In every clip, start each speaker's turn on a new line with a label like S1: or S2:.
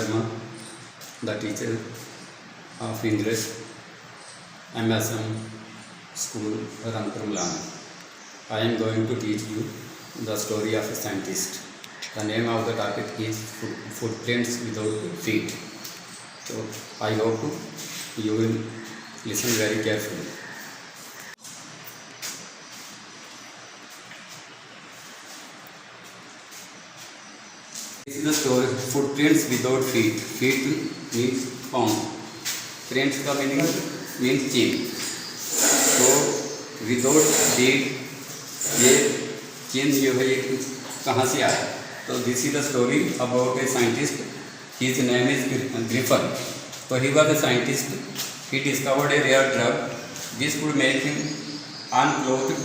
S1: Sharma, the teacher of English, MSM School, Rampur, Milan. I am going to teach you the story of a scientist. The name of the topic is footprints without feet. So I hope you will listen very carefully. This is the story footprints without feet. Feet means palm. Prints का meaning means chin. So without feet ये chin जो है ये कहाँ से आया? So this is the story about a scientist. His name is Griffin. So he was a scientist. He discovered a rare drug. This would make him unclothed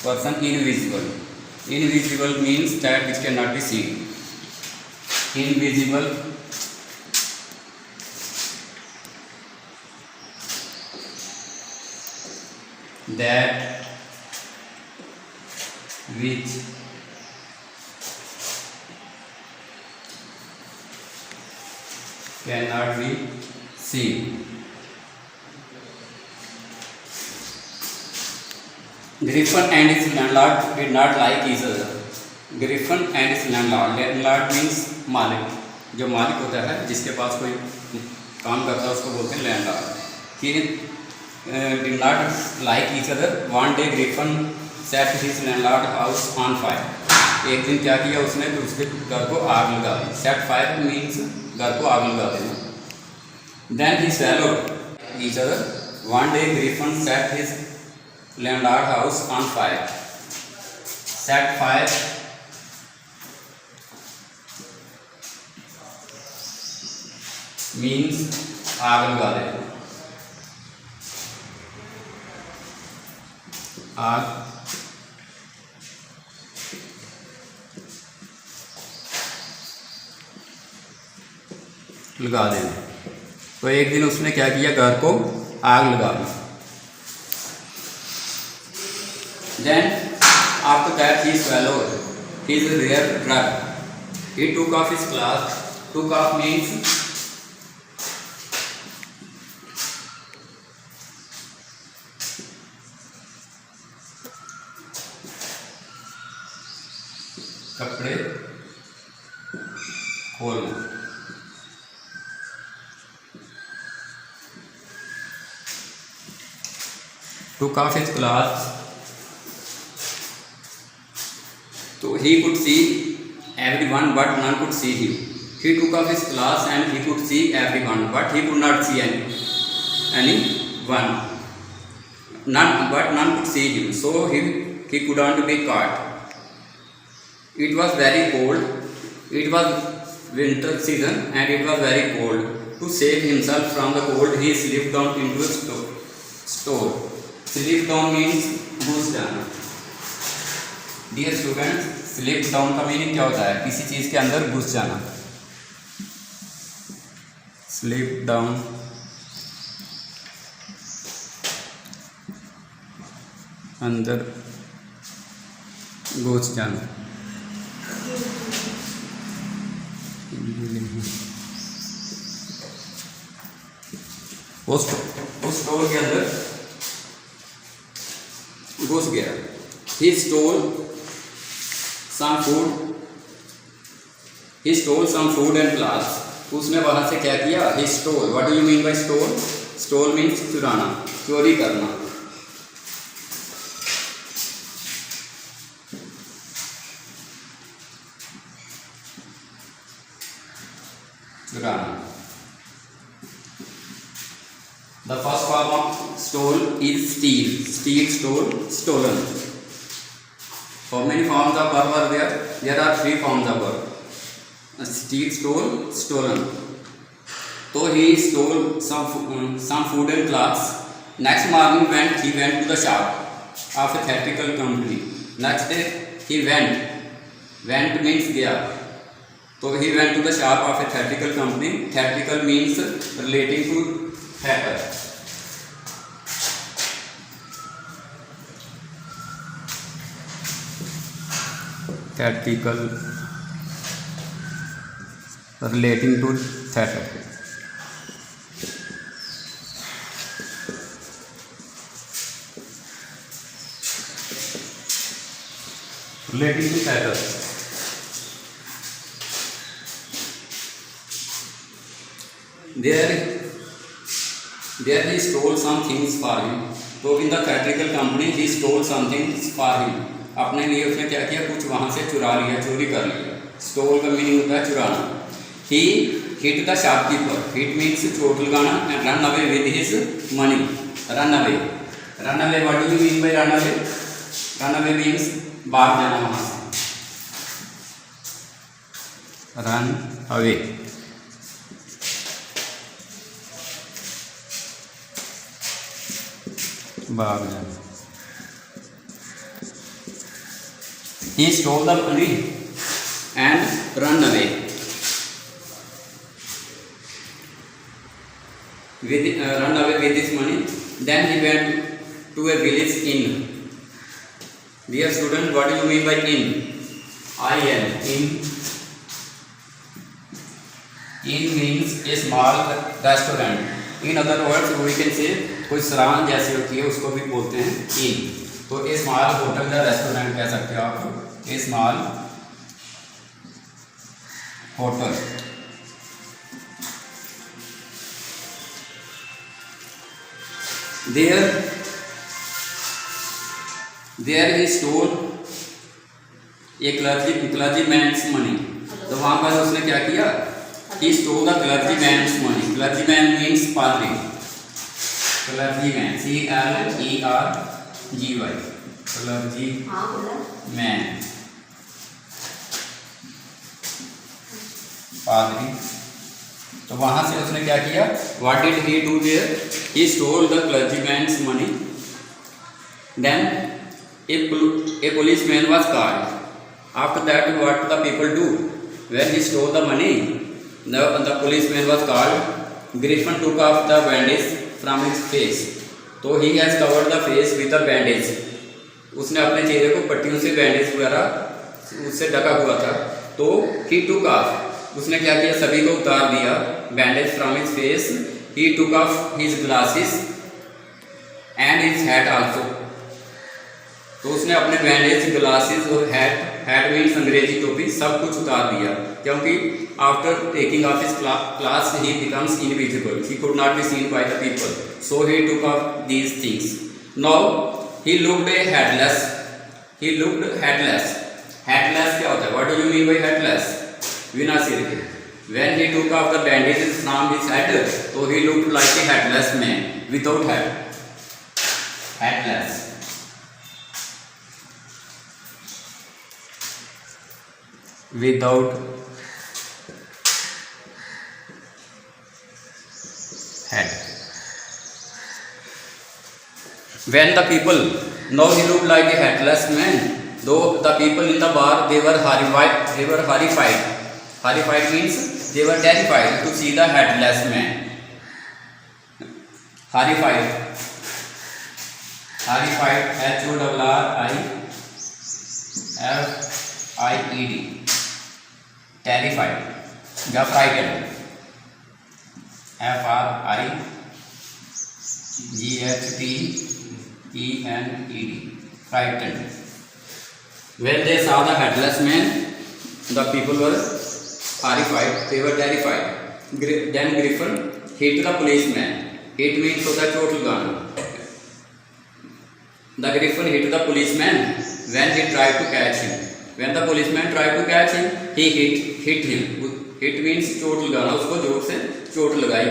S1: person invisible. Invisible means that which cannot be seen. Invisible that which cannot be seen. Griffin and his landlord did not like each other. Griffin and his landlord. Landlord means मालिक. जो मालिक होता है जिसके पास कोई काम करता है उसको बोलते हैं landlord. He did not like each other. One day Griffin set his landlord house on fire. एक दिन क्या किया उसने तो उसके घर को आग लगा दी. Set fire means घर को आग लगा देना. Then he swallowed each other. One day Griffin set his landlord house on fire. Set fire means आग लगा देना. आग लगा देना. तो एक दिन उसने क्या किया घर को आग लगा दी. Then after that he swallowed his rare drug. He took off his clothes. Took off means कपड़े खोलना. Took off his clothes. So he could see everyone but none could see him. He took off his clothes and he could see everyone but he could not see anyone. None could see him. So he couldn't be caught. It was very cold. It was winter season and it was very cold. To save himself from the cold, he slipped down into a store. Slip down means घुस जाना. Dear students, slip down का meaning क्या होता है? किसी चीज़ के अंदर घुस जाना. Slip down अंदर घुस जाना. उस स्टोर के अंदर घुस गया. He stole some food. He stole some food and clothes. उसने वहां से क्या किया? He stole. What do you mean by stole? Stole means चुराना, चोरी करना. चुराना. The first form of stole is steal. Steal, stole, stolen. How many forms of verb are there? There are 3 forms of verb. Steal, stole, stolen. So he stole some food and clothes. Next morning he went to the shop of a theatrical company. Next day he went. Went means gaya. So he went to the shop of a theatrical company. Theatrical means relating to theater. Theatrical relating to theater. Relating to theater. There he stole some things for him. तो in the theatrical company he stole some things for him. अपने लिए उसने क्या किया, कुछ वहाँ से चुरा लिया, चोरी कर लिया. स्टोल का मीनिंग होता है चुराना. He hit the shopkeeper. Hit means चोट लगाना and run away with his money. Run away. Run away. What do you mean by run away? Run away means भाग जाना वहाँ से. Run away. भाग जाना. He stole the money and run away. Run away with this money. Then he went to a village inn. Dear student, what do you mean by inn? I-N. Inn means a small restaurant. In other words, we can say कोई सरान जैसी होती है उसको भी बोलते हैं in. तो ए स्मॉल होटल या रेस्टोरेंट कह सकते हो आप. A small hotel. There he stole a clergyman's money. तो वहाँ पर उसने क्या किया? He stole the clergyman's money. Clergyman means padri. Clergyman, C-L-E-R-G-Y. Clergyman, पादरी. तो वहाँ से उसने क्या किया? What did he do there? He stole the clergyman's money. Then a policeman was called. After that, what the people do? When he stole the money, the policeman was called. Griffin took off the bandage from his face. तो he has covered the face with a bandage. उसने अपने चेहरे को पट्टियों से bandage वगैरह उससे ढका हुआ था. तो he took off. उसने क्या किया? सभी को उतार दिया. Bandage from his face. He took off his glasses and his hat also. तो उसने अपने बैंडेज, ग्लासेस और हैट मीन्स अंग्रेजी टोपी, सब कुछ उतार दिया. क्योंकि after taking of his class he becomes invisible. He could not be seen by the people. So he took off these things. Now he looked headless. He looked headless. Headless क्या होता है? What do you mean by headless? बिना सिर के. When he took off the bandages from his head, तो he looked like a headless man without head. Headless. Without head. When the people, now he looked like a headless man. Though the people in the bar, they were horrified. Horrified means they were terrified to see the headless man. Horrified. H-O-R-R-I-F-I-E-D. Terrified या frightened. F-R-I-G-H-T-E-N-E-D. Frightened. When they saw the headless man, the people were horrified. They were terrified. Then Griffin hit the policeman. Hit means होता है चोट लगाना. The Griffin hit the policeman when he tried to catch him. When the policeman tried to catch him, he hit him. Hit means चोट लगाना, उसको जोर से चोट लगाई.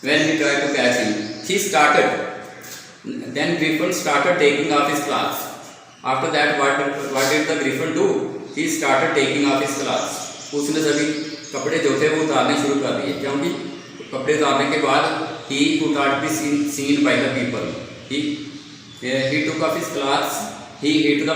S1: When he tried to catch him, then Griffin started taking off his clothes. After that, what did the Griffin do? He started taking off his clothes. उसने सभी कपड़े जो थे वो उतारने शुरू कर दिए. क्योंकि कपड़े उतारने के बाद he could not be seen by the people. He took off his clothes. He hit the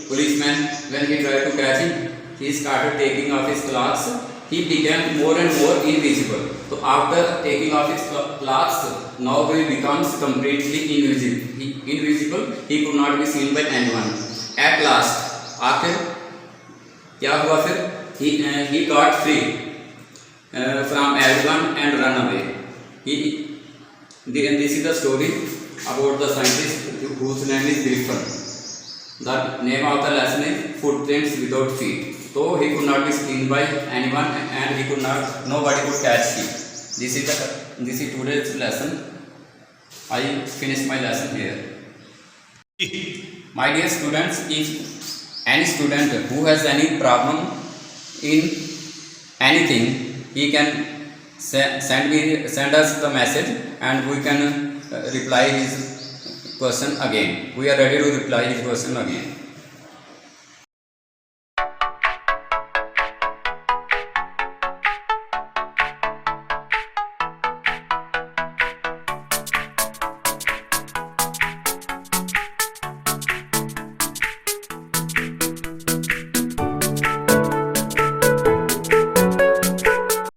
S1: policeman when he tried to catch him. He started taking off his clothes. He became more and more invisible. So after taking off his clothes, now he becomes completely invisible. He could not be seen by anyone. At last, आखिर क्या हुआ फिर? he got free from everyone and run away. This is the story about the scientist whose name is Griffin. The name of the lesson is footprints without feet. So he could not be seen by anyone and nobody could catch him. This is today's lesson. I finish my lesson here. My dear students, if any student who has any problem in anything, he can send us the message and we can reply his question again. We are ready to reply his question again.